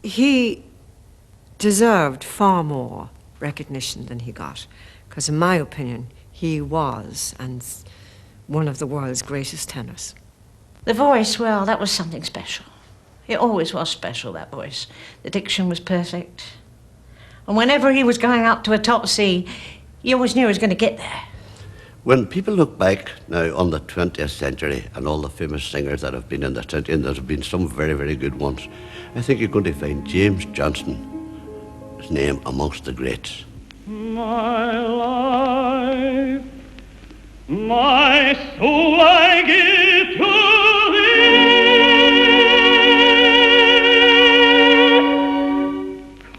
He deserved far more recognition than he got, because in my opinion, he was one of the world's greatest tenors. The voice, well, that was something special. It always was special, that voice. The diction was perfect. And whenever he was going up to a top C, you always knew he was going to get there. When people look back now on the 20th century and all the famous singers that have been in the 20th, and there have been some very, very good ones, I think you're going to find James Johnston, his name, amongst the greats. My life, my soul I give to thee.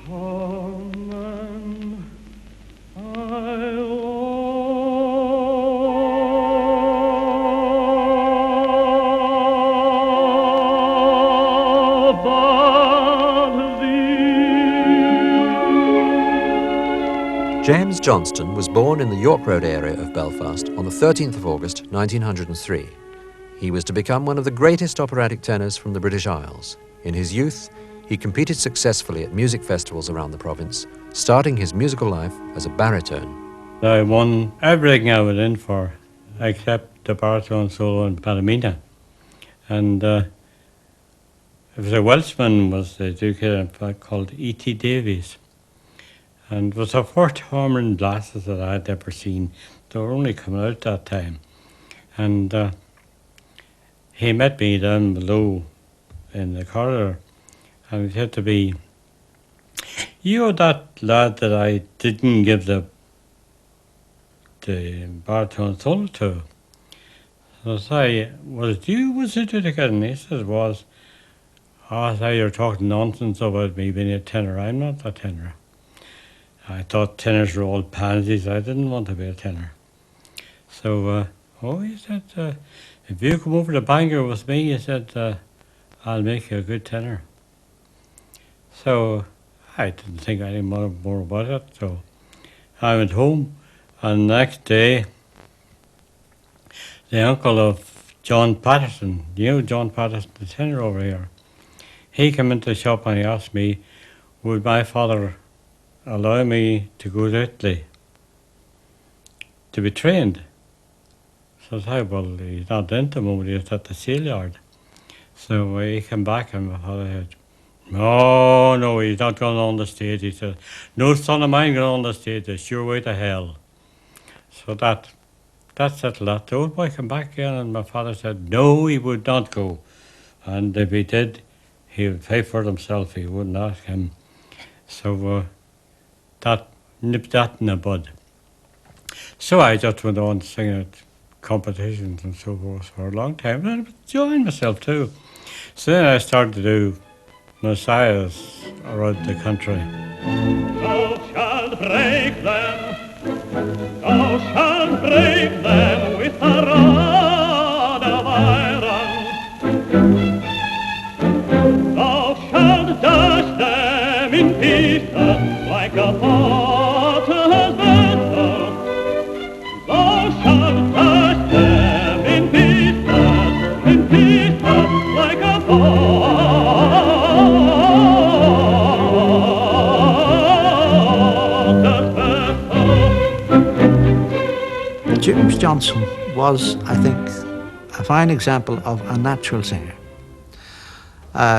Come and James Johnston was born in the York Road area of Belfast on the 13th of August 1903. He was to become one of the greatest operatic tenors from the British Isles. In his youth, he competed successfully at music festivals around the province, starting his musical life as a baritone. I won everything I went in for, except the baritone solo in Palomina. And it was a Welshman was the Duke called E.T. Davies. And it was the first hormone glasses that I had ever seen. They were only coming out that time. And he met me down below in the corridor, and he said to me, "You are that lad that I didn't give the baritone solo to." So I said, "Was it you? Was it you again?" And he said, "It was." I said, "You're talking nonsense about me being a tenor. I'm not a tenor. I thought tenors were all pansies. I didn't want to be a tenor." So, he said, "If you come over to Bangor with me," he said, "I'll make you a good tenor." So I didn't think any more about it. So I went home, and the next day, the uncle of John Patterson, you know John Patterson, the tenor over here, he came into the shop and he asked me, would my father allow me to go to Italy to be trained. So I said, "Well, he's not in at the moment, he's at the sail yard." So he came back and my father said, No, he's not going on the stage." He said, "No son of mine going on the stage, it's your way to hell." So that settled that. The old boy came back again and my father said, no, he would not go. And if he did, he would pay for it himself, he wouldn't ask him. So that nipped that in the bud. So I just went on singing at competitions and so forth for a long time, and I was enjoying myself too. So then I started to do messiahs around the country. Thou shalt break them with a rod of iron. Thou shalt dash them in pieces like a potter's vessel. Thou shalt dash them in pieces like a potter's vessel. James Johnston was, I think, a fine example of a natural singer.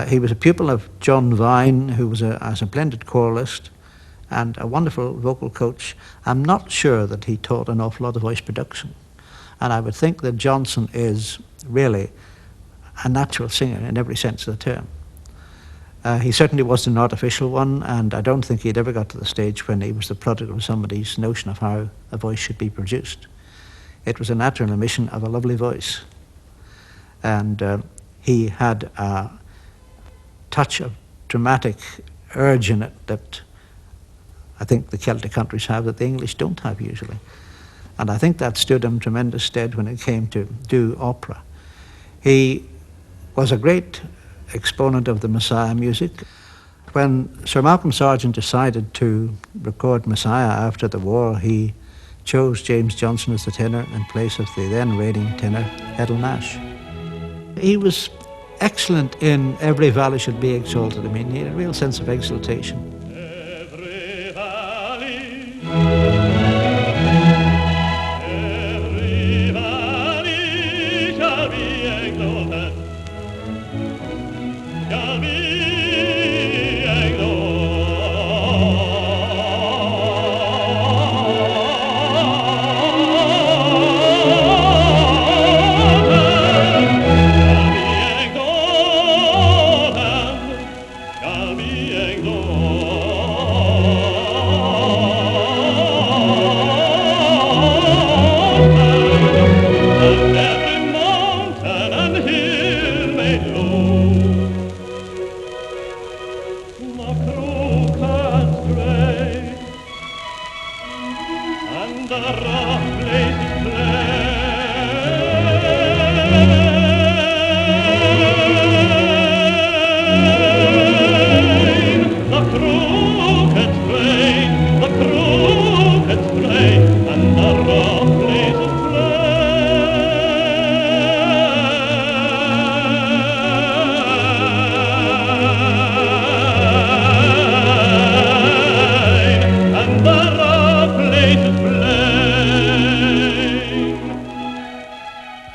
He was a pupil of John Vine, who was a blended choralist and a wonderful vocal coach. I'm not sure that he taught an awful lot of voice production. And I would think that Johnston is really a natural singer in every sense of the term. He certainly wasn't an artificial one, and I don't think he'd ever got to the stage when he was the product of somebody's notion of how a voice should be produced. It was a natural emission of a lovely voice. And he had a touch of dramatic urge in it that I think the Celtic countries have that the English don't have usually. And I think that stood him tremendous stead when it came to do opera. He was a great exponent of the Messiah music. When Sir Malcolm Sargent decided to record Messiah after the war, he chose James Johnston as the tenor in place of the then reigning tenor, Edel Nash. He was excellent in every valley should be exalted. I mean, he had a real sense of exaltation. Every valley shall be exalted, shall be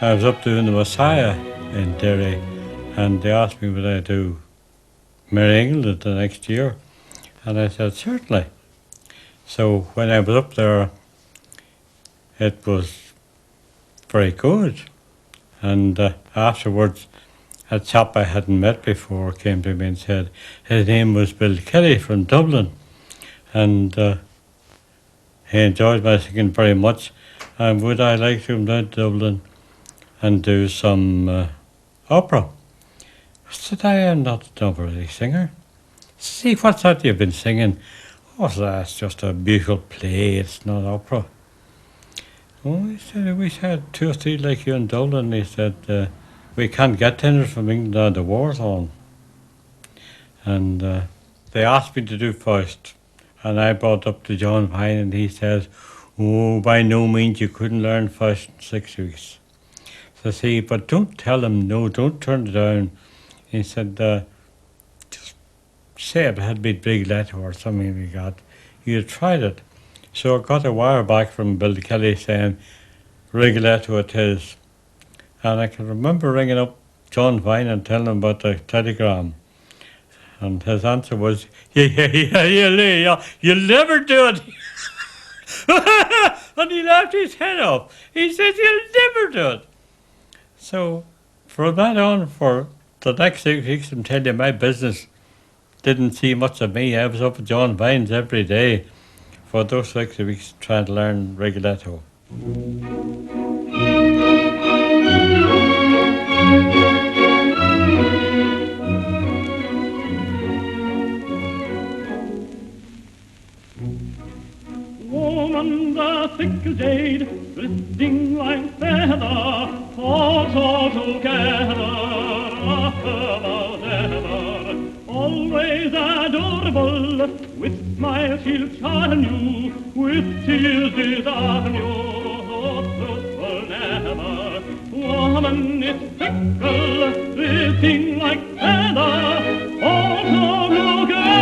I was up doing the Messiah in Derry, and they asked me would I do Mary England the next year, and I said certainly. So when I was up there, it was very good, and afterwards a chap I hadn't met before came to me and said his name was Bill Kelly from Dublin, and he enjoyed my singing very much, and would I like to come down to Dublin and do some opera. I said, I am not an opera singer. See, what's that you've been singing? Oh, that's just a beautiful play, it's not opera. Oh, he said, we had 2 or 3 like you in Dublin. He said, we can't get tenors from England now, the war's on. And they asked me to do Faust, and I brought up to John Vine, and he says, oh, by no means you couldn't learn Faust in 6 weeks. So see, but don't tell him no, don't turn it down. He said, just say it had been big letter or something like that. You had tried it. So I got a wire back from Bill Kelly saying, Rigoletto it is. And I can remember ringing up John Vine and telling him about the telegram. And his answer was, yeah, you'll never do it. And he laughed his head off. He said, you'll never do it. So, from that on, for the next 6 weeks, I'm telling you, my business didn't see much of me. I was up at John Vine's every day for those 6 weeks trying to learn Rigoletto. Woman, the sickle jade, drifting like feather, falls all together, up above ever. Always adorable, with smiles she'll charm you, with tears disarm you, oh, truthful never. Woman is fickle, drifting like feather, all together.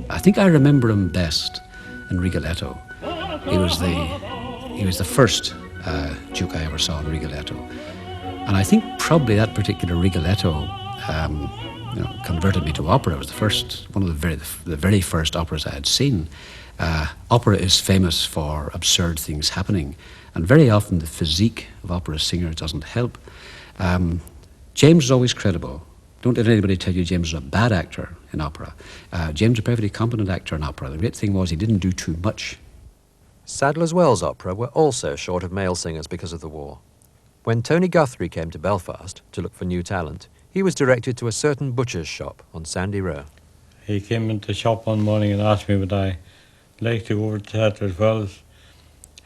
I think I remember him best in Rigoletto. He was the first Duke I ever saw in Rigoletto, and I think probably that particular Rigoletto converted me to opera. It was one of the very first operas I had seen. Opera is famous for absurd things happening, and very often the physique of opera singers doesn't help. James was always credible. Don't let anybody tell you James was a bad actor in opera. James was a perfectly competent actor in opera. The great thing was he didn't do too much. Sadler's Wells Opera were also short of male singers because of the war. When Tony Guthrie came to Belfast to look for new talent, he was directed to a certain butcher's shop on Sandy Row. He came into the shop one morning and asked me would I like to go over to Sadler's Wells.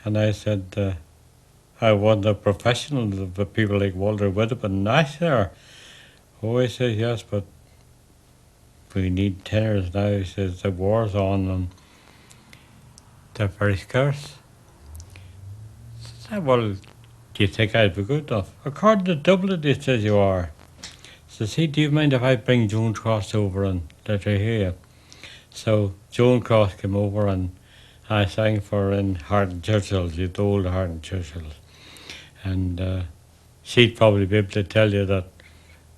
And I said, I wasn't a professional, but people like Walter Widdop and Nash there. Oh, he says, yes, but we need tenors now. He says, the war's on and they're very scarce. I said, well, do you think I'd be good enough? According to Dublin, he says you are. Says he, do you mind if I bring Joan Cross over and let her hear you? So Joan Cross came over and I sang for her in Harden Churchill's, the old Harden Churchill's. And she'd probably be able to tell you that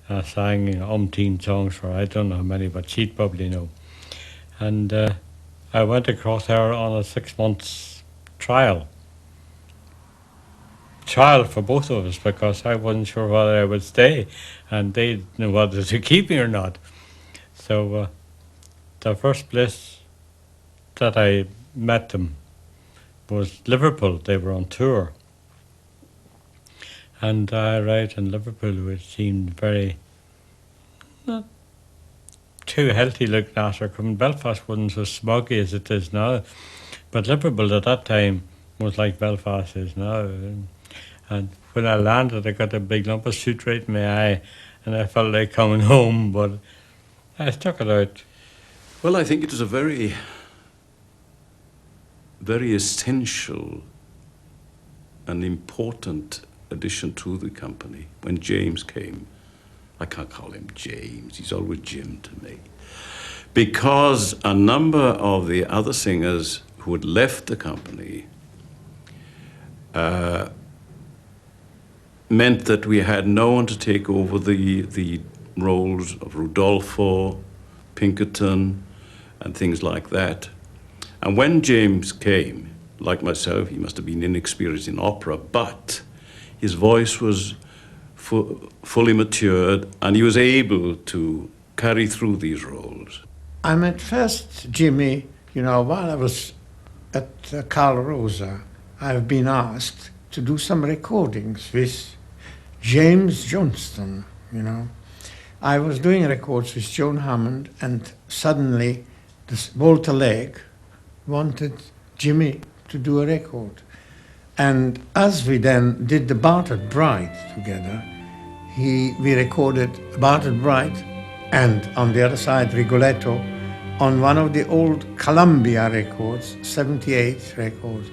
I sang umpteen songs for her. I don't know how many, but she'd probably know. And I went across there on a 6 months trial for both of us because I wasn't sure whether I would stay and they didn't know whether to keep me or not. So the first place that I met them was Liverpool. They were on tour. And I arrived in Liverpool, which seemed very not too healthy looking after coming. Belfast wasn't so smoggy as it is now. But Liverpool at that time was like Belfast is now. And when I landed, I got a big lump of soot right in my eye, and I felt like coming home, but I stuck it out. Well, I think it was a very, very essential and important addition to the company when James came. I can't call him James, he's always Jim to me. Because a number of the other singers who had left the company meant that we had no one to take over the roles of Rodolfo, Pinkerton, and things like that. And when James came, like myself, he must have been inexperienced in opera, but his voice was fully matured, and he was able to carry through these roles. I met first Jimmy, while I was at Carl Rosa. I've been asked to do some recordings with James Johnston, I was doing records with Joan Hammond, and suddenly Walter Legg wanted Jimmy to do a record. And as we then did the Bartered Bride together, we recorded Bartered Bride and on the other side Rigoletto on one of the old Columbia records, 78 records,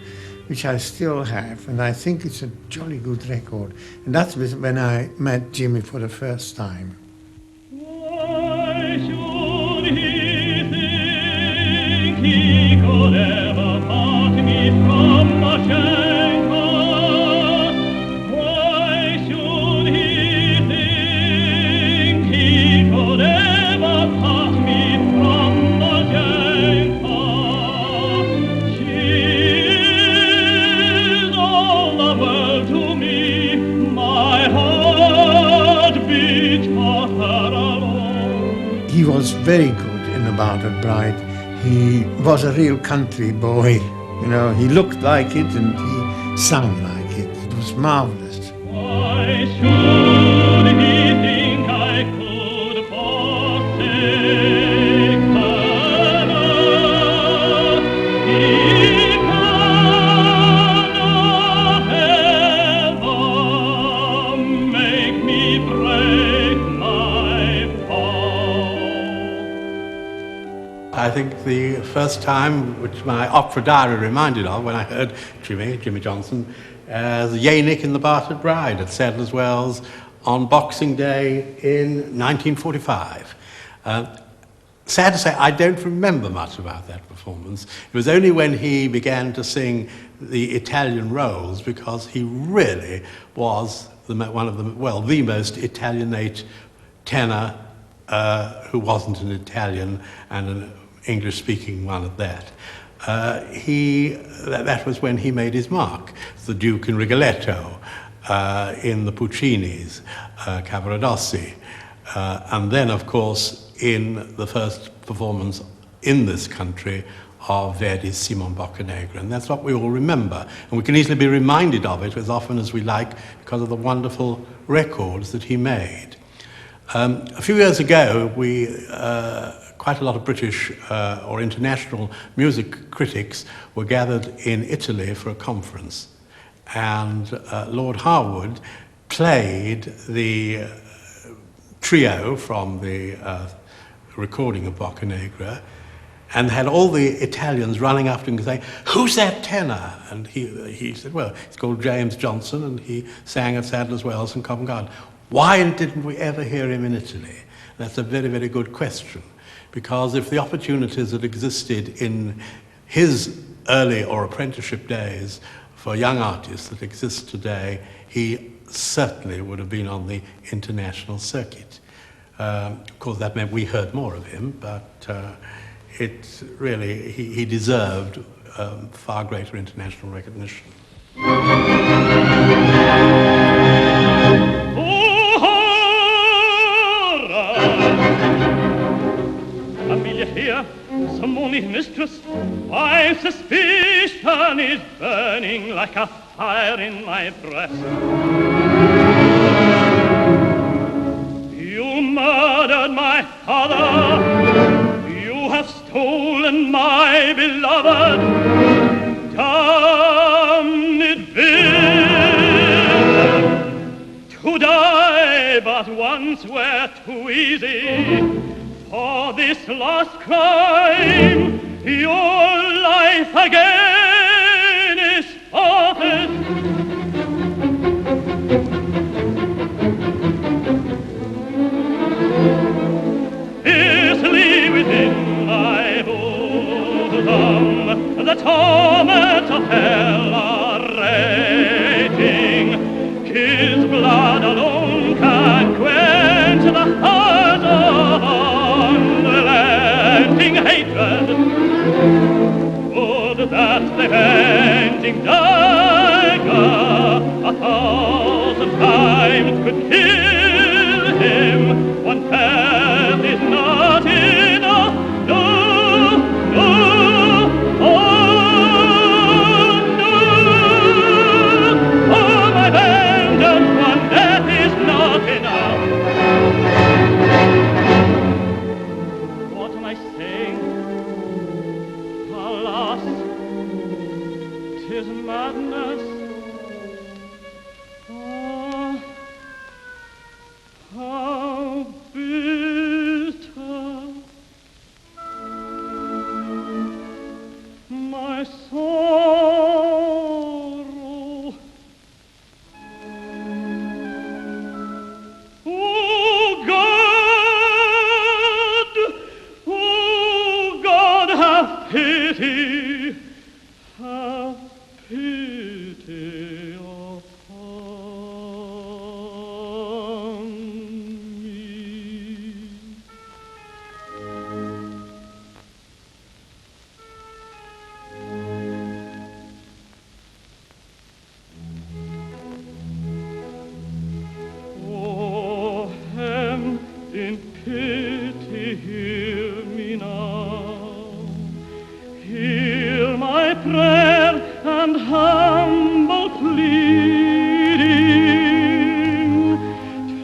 which I still have, and I think it's a jolly good record. And that's when I met Jimmy for the first time. Why should he think he could ever part me from Mashenka? Why should he think he could ever part me from Mashenka? She is all the world to me, my heart beats for her alone. He was very good in The Bartered Bride. He was a real country boy. He looked like it and he sang like it. It was marvelous. Why should he think I could forsake her? He cannot ever make me break my vow. I think the first time which my opera diary reminded of when I heard Jimmy Johnston, as Yanick in The Bartered Bride at Sadler's Wells on Boxing Day in 1945. Sad to say, I don't remember much about that performance. It was only when he began to sing the Italian roles, because he really was the most Italianate tenor who wasn't an Italian and an English-speaking one at that. That was when he made his mark. The Duke in Rigoletto, in the Puccini's, Cavaradossi, and then, of course, in the first performance in this country of Verdi's Simon Boccanegra. And that's what we all remember. And we can easily be reminded of it as often as we like because of the wonderful records that he made. A few years ago, quite a lot of British or international music critics were gathered in Italy for a conference. And Lord Harwood played the trio from the recording of Boccanegra and had all the Italians running after him and saying, "Who's that tenor?" And he said, "Well, it's called James Johnston, and he sang at Sadler's Wells and Covent Garden." Why didn't we ever hear him in Italy? That's a very, very good question, because if the opportunities that existed in his early or apprenticeship days for young artists that exist today, he certainly would have been on the international circuit. Of course, that meant we heard more of him, but it really, he deserved far greater international recognition. Amelia here, some morning mistress, my suspicion is burning like a fire in my breast. You murdered my father, you have stolen my beloved, damned villain. To die but once were too easy. For this last crime, your life again is forfeit. Fiercely within my bosom, the torments of hell are raging. His blood alone can quench the heart of unrelenting hatred. Would that the ending dagger 1,000 times could kill him. One path is not enough. No, no, oh no, oh my vengeance, one death is not enough. What am I saying? Alas, 'tis madness. Oh, how bitter my sorrow. Oh God, have pity upon me. Oh, Hem, in pity hear me now. Hear my prayer and humble pleading.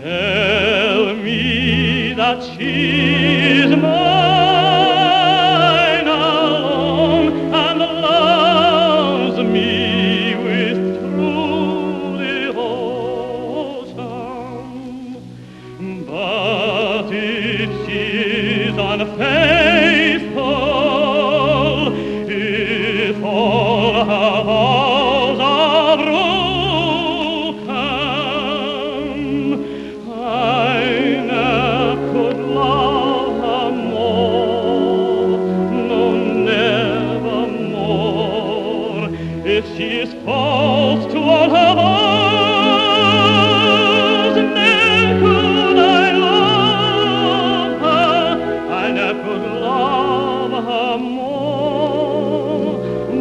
Tell me that she is mine alone and loves me with true devotion. But if she is unfaithful, if all her vows are broken, I never could love her more, no, never more. If she is false to all her vows, never could I love her, I never could love her more.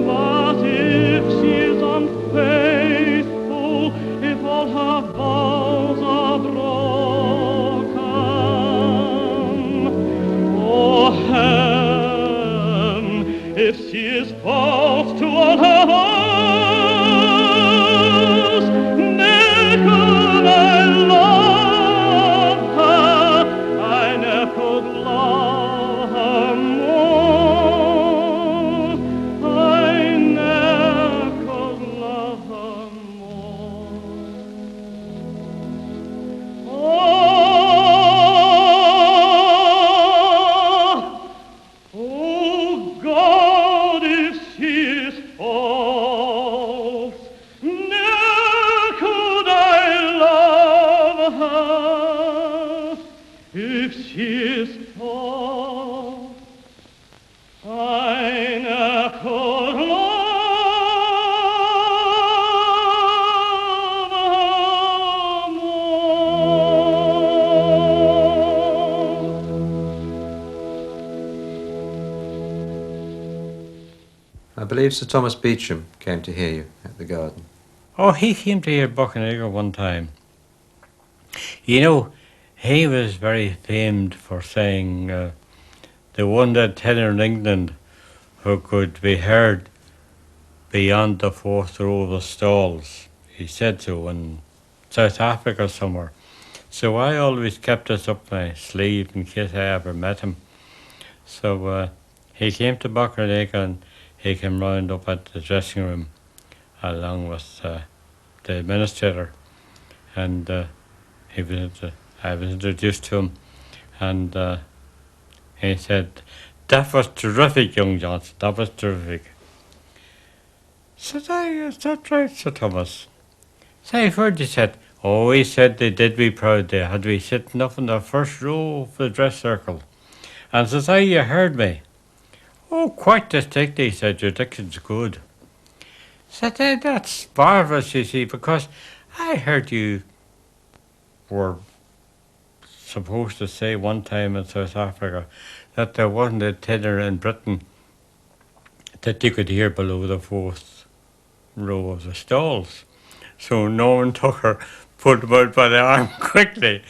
But if she is unfaithful, if all her vows are broken, oh Hem, if she is false to all her vows, never could I love her, I never could love her more, I never could love her more. Oh if she ist tot, eine Kolonne I believe Sir Thomas Beecham came to hear you at the garden. Oh, he came to hear Buchanegger one time. You know, he was very famed for saying the one that tenor in England who could be heard beyond the fourth row of the stalls. He said so in South Africa somewhere. So I always kept this up my sleeve in case I ever met him. So he came to Buchanegger and he came round up at the dressing room along with the administrator, and I was introduced to him, and he said, "That was terrific, young Johnston, that was terrific." Said I, "Is that right, Sir Thomas?" So I heard he said, "Oh," he said, "they did be proud, they had me sitting up in the first row of the dress circle." And says I, "You heard me?" "Oh, quite distinctly," he said, "your diction's good." Said, "That's marvellous, you see, because I heard you were supposed to say one time in South Africa that there wasn't a tenor in Britain that you could hear below the fourth row of the stalls." So Norman Tucker pulled him out by the arm quickly.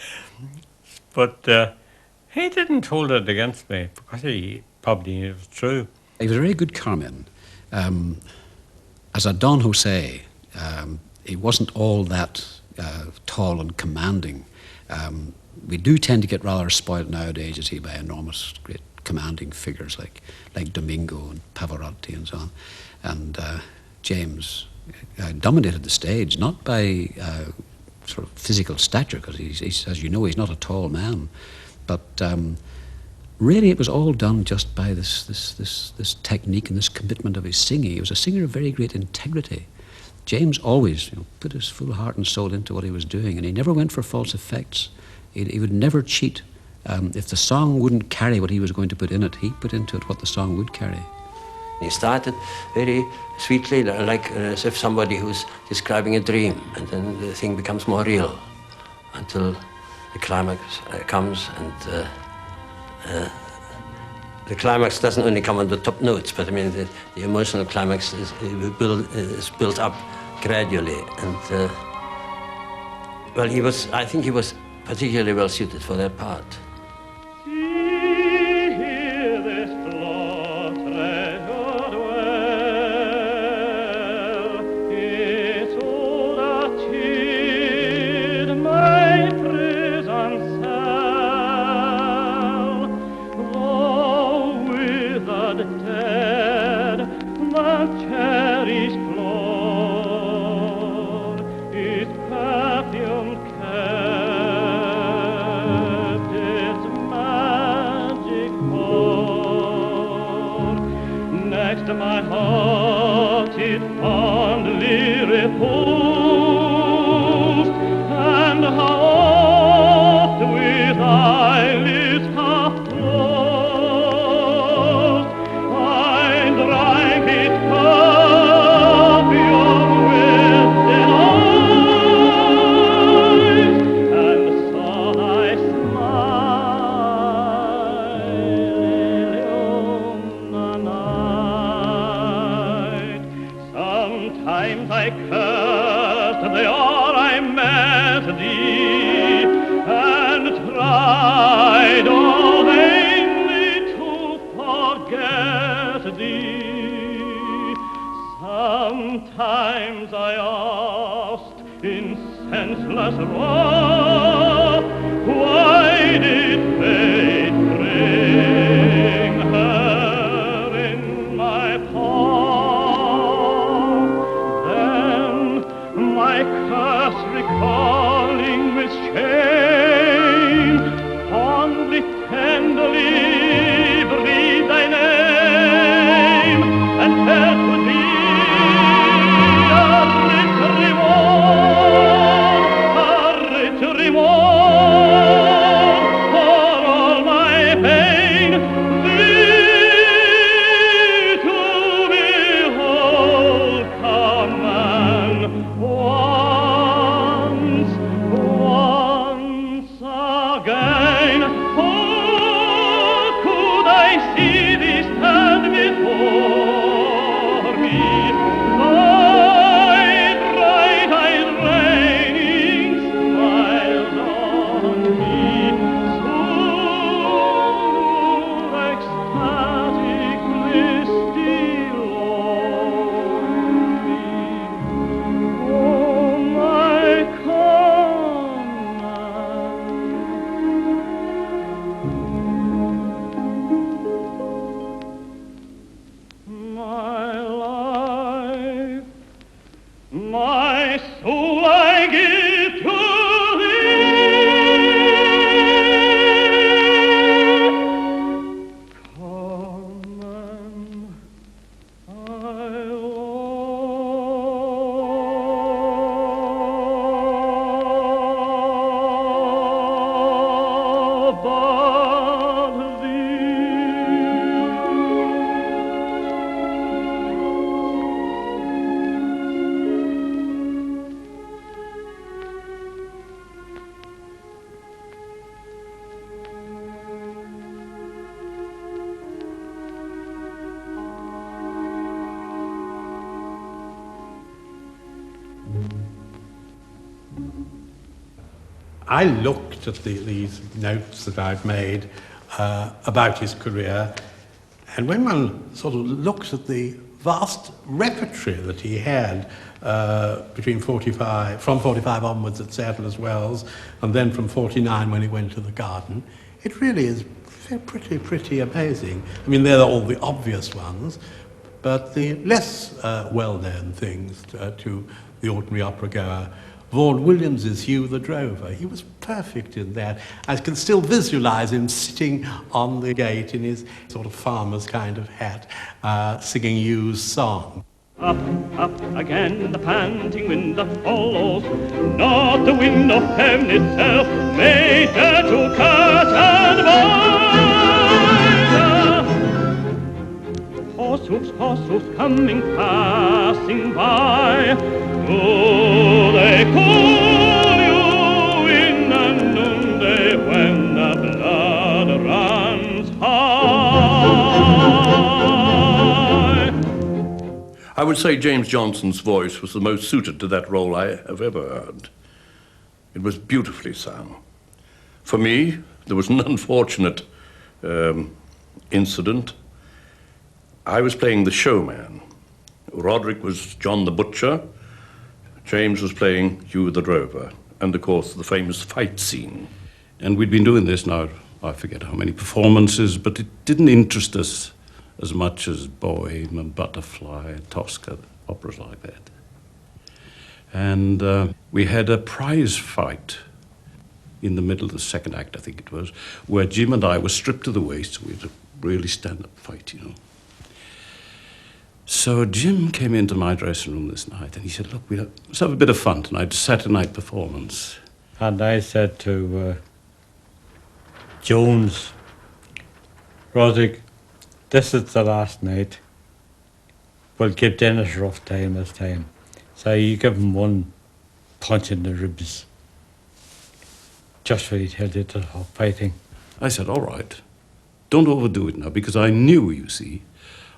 But he didn't hold it against me because he probably knew it was true. He was a very good carman. As a Don Jose, he wasn't all that tall and commanding. We do tend to get rather spoiled nowadays, you see, by enormous, great commanding figures like Domingo and Pavarotti and so on. And James dominated the stage, not by sort of physical stature, because he's, as you know, he's not a tall man, but really it was all done just by this technique and this commitment of his singing. He was a singer of very great integrity. James always put his full heart and soul into what he was doing, and he never went for false effects. He would never cheat. If the song wouldn't carry what he was going to put in it, he put into it what the song would carry. He started very sweetly, like as if somebody who's describing a dream, and then the thing becomes more real until the climax comes, and the climax doesn't only come on the top notes, but I mean the emotional climax is built up gradually, and well, I think he was particularly well suited for that part. My heart it fondly reposed, and how oft with eyelids half closed I drank its perfume with delight, and saw thy smile, Sometimes I cursed the hour I met thee, and tried all vainly to forget thee. Sometimes I asked in senseless wrath, why did fate bring her in my path? My curse recalling with shame, fondly, tenderly breathe thy name, and felt would be a rich reward for I looked at these notes that I've made about his career, and when one sort of looks at the vast repertory that he had from 45 onwards at Sadler's Wells, and then from 49 when he went to the Garden, it really is pretty amazing. I mean, they're all the obvious ones, but the less well-known things to the ordinary opera goer. Vaughan Williams's Hugh the Drover, he was perfect in that. I can still visualize him sitting on the gate in his sort of farmer's kind of hat, singing Hugh's song. Up, up again, the panting wind that follows, not the wind of heaven itself, made there to cut and bind. Horse hoofs coming, passing by, do they call you in the noonday when the blood runs high? I would say James Johnston's voice was the most suited to that role I have ever heard. It was beautifully sung. For me, there was an unfortunate incident. I was playing the showman. Roderick was John the Butcher. James was playing Hugh the Drover. And, of course, the famous fight scene. And we'd been doing this now, I forget how many performances, but it didn't interest us as much as Bohème and Butterfly, Tosca, operas like that. And we had a prize fight in the middle of the second act, I think it was, where Jim and I were stripped to the waist. We had a really stand-up fight, you know. So Jim came into my dressing room this night and he said, look, let's have a bit of fun tonight, a Saturday night performance. And I said to Jones, Roderick, this is the last night. We'll give Dennis a rough time this time. So you give him one punch in the ribs. Just for he held it off fighting. I said, all right, don't overdo it now, because I knew, you see,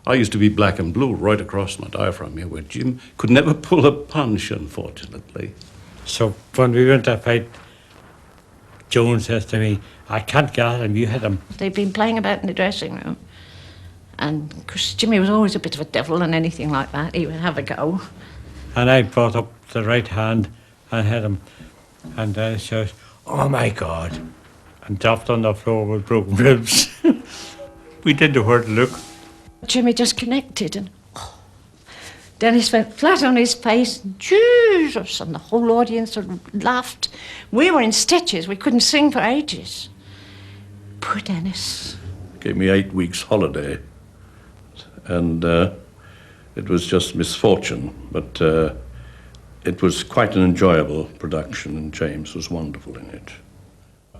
I used to be black and blue right across my diaphragm here, where Jim could never pull a punch, unfortunately. So when we went to fight, Jones says to me, I can't get at him, you hit him. They'd been playing about in the dressing room. And because Jimmy was always a bit of a devil and anything like that, he would have a go. And I brought up the right hand and hit him. And Dennis shouted, oh my God, and dropped on the floor with broken ribs. We didn't know where to look. Jimmy just connected and Dennis went flat on his face, Jesus, and the whole audience sort of laughed. We were in stitches, we couldn't sing for ages. Poor Dennis. Gave me 8 weeks holiday, and it was just misfortune, but it was quite an enjoyable production, and James was wonderful in it.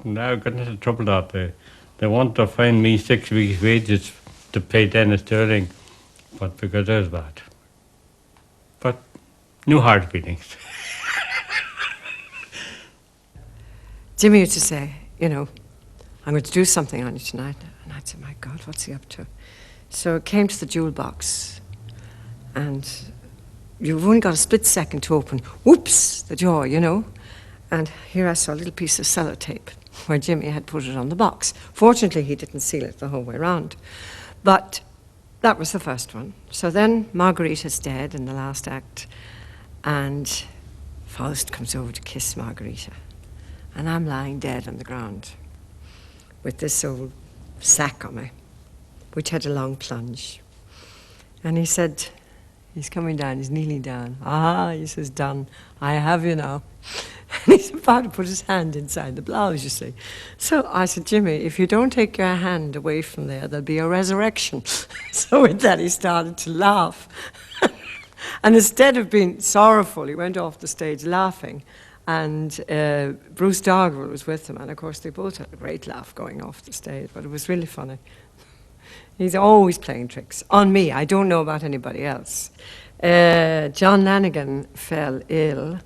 Now I got into trouble that day. They want to find me 6 weeks' wages to pay Dennis Sterling, but because there's that. But no hard feelings. Jimmy used to say, you know, I'm going to do something on you tonight. And I'd say, my God, what's he up to? So it came to the jewel box, and you've only got a split second to open, whoops, the jaw, you know. And here I saw a little piece of sellotape where Jimmy had put it on the box. Fortunately, he didn't seal it the whole way around. But that was the first one. So then Margarita's dead in the last act, and Faust comes over to kiss Margarita. And I'm lying dead on the ground with this old sack on me, which had a long plunge. And he said, he's coming down, he's kneeling down. Ah, he says, done, I have you now. And he's about to put his hand inside the blouse, you see. So I said, Jimmy, if you don't take your hand away from there, there'll be a resurrection. So with that, he started to laugh. And instead of being sorrowful, he went off the stage laughing. And Bruce Doggerel was with him. And of course, they both had a great laugh going off the stage, but it was really funny. He's always playing tricks on me. I don't know about anybody else. John Lanigan fell ill,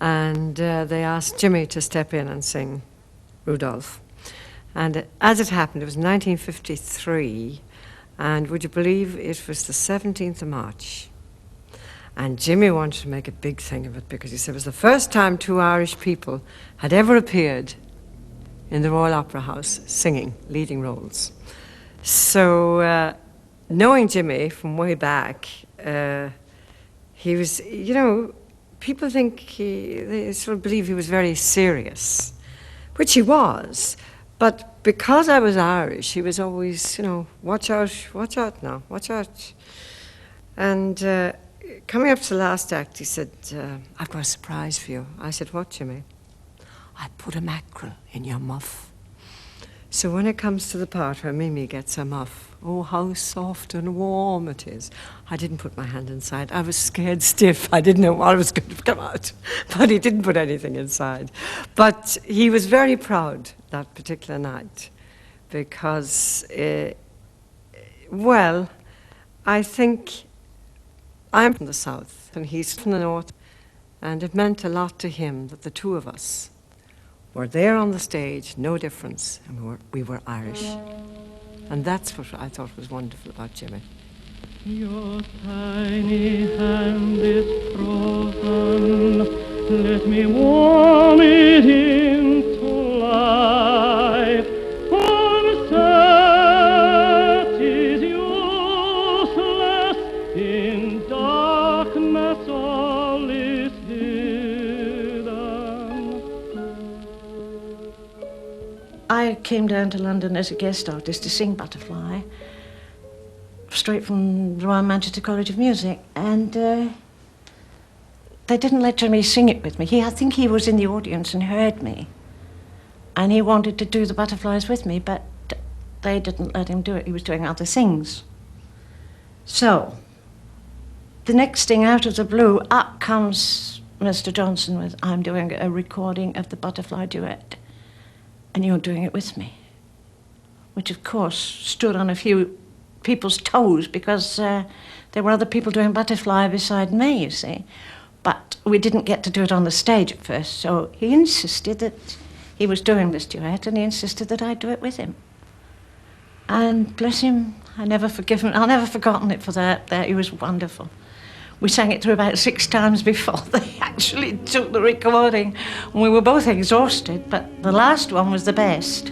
and they asked Jimmy to step in and sing Rudolph. And as it happened, it was 1953, and would you believe it was the 17th of March. And Jimmy wanted to make a big thing of it because he said it was the first time 2 Irish people had ever appeared in the Royal Opera House singing leading roles. So knowing Jimmy from way back, he was, you know, people think they sort of believe he was very serious, which he was. But because I was Irish, he was always, you know, watch out now, watch out. And coming up to the last act, he said, I've got a surprise for you. I said, what, Jimmy? I put a mackerel in your muff. So when it comes to the part where Mimi gets her muff, oh, how soft and warm it is. I didn't put my hand inside. I was scared stiff. I didn't know what was going to come out. But he didn't put anything inside. But he was very proud that particular night because, well, I think I'm from the south and he's from the north, and it meant a lot to him that the two of us were there on the stage, no difference, and we were Irish. And that's what I thought was wonderful about Jimmy. Your tiny hand is frozen, let me warm it into life. Onset is useless, in darkness all is hidden. I came down to London as a guest artist to sing Butterfly, straight from the Royal Manchester College of Music, and they didn't let Jimmy sing it with me. I think he was in the audience and heard me, and he wanted to do the Butterflies with me, but they didn't let him do it. He was doing other things. So, the next thing, out of the blue, up comes Mr. Johnston with, I'm doing a recording of the Butterfly duet, and you're doing it with me. Which, of course, stood on a few people's toes because there were other people doing Butterfly beside me, you see. But we didn't get to do it on the stage at first, so he insisted that he was doing this duet, and he insisted that I do it with him. And bless him, I'll never forgotten it for that. He was wonderful. We sang it through about 6 times before they actually took the recording, and we were both exhausted, but the last one was the best.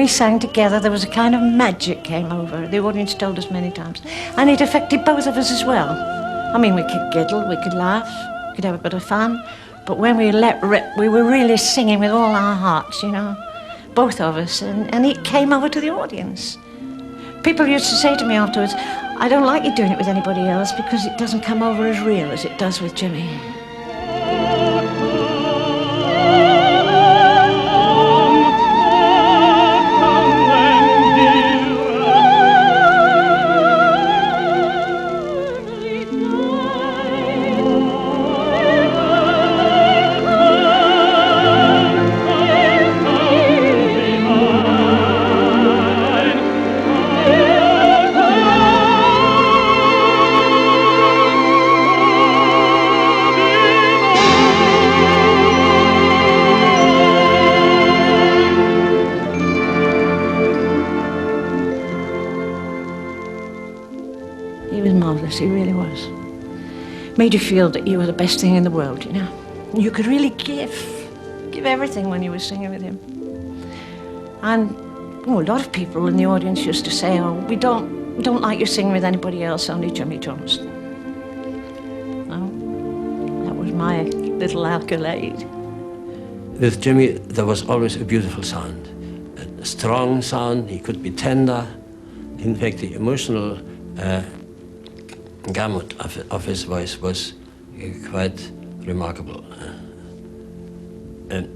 Sang together, there was a kind of magic came over. The audience told us many times. And it affected both of us as well. I mean, we could giggle, we could laugh, we could have a bit of fun. But when we let rip, we were really singing with all our hearts, you know, both of us. And it came over to the audience. People used to say to me afterwards, I don't like you doing it with anybody else because it doesn't come over as real as it does with Jimmy. Be he really was. Made you feel that you were the best thing in the world, you know. You could really give everything when you were singing with him. And a lot of people in the audience used to say, "Oh, we don't like you singing with anybody else, only Jimmy Johnston." Well, that was my little accolade. With Jimmy, there was always a beautiful sound, a strong sound. He could be tender. In fact, the emotional gamut of his voice was quite remarkable. And